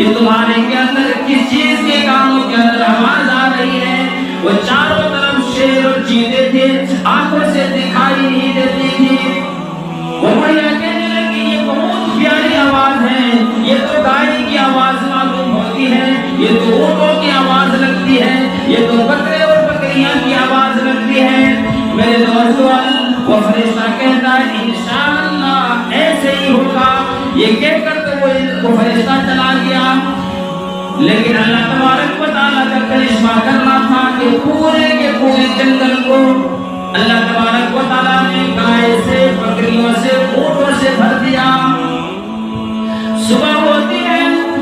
کہ تمہارے کے اندر کس چیز کے کانوں کے اندر آواز آ رہی ہے؟ وہ چاروں طرف شیر اور چیتے تھے، آنکھوں سے دکھائی نہیں دیتی تھی۔ وہ بڑھیا کہنے لگی یہ بہت پیاری آواز ہے، یہ تو گائے کی آواز معلوم ہوتی ہے، یہ تو اونٹوں کی آواز لگتی ہے، یہ تو بکرے اور بکریاں کی آواز لگتی ہے۔ میرے دوستو وہ فرشتہ کہتا ہے انشاءاللہ ایسے ہی ہوگا، یہ کہہ کر تو وہ فرشتہ چلا گیا۔ لیکن اللہ تبارک و تعالیٰ کا کرشمہ کرنا تھا کہ پورے کے پورے جنگل کو اللہ تبارک و تعالیٰ نے گائے سے، بکریوں سے، اونٹوں سے بھر دیا۔ صبح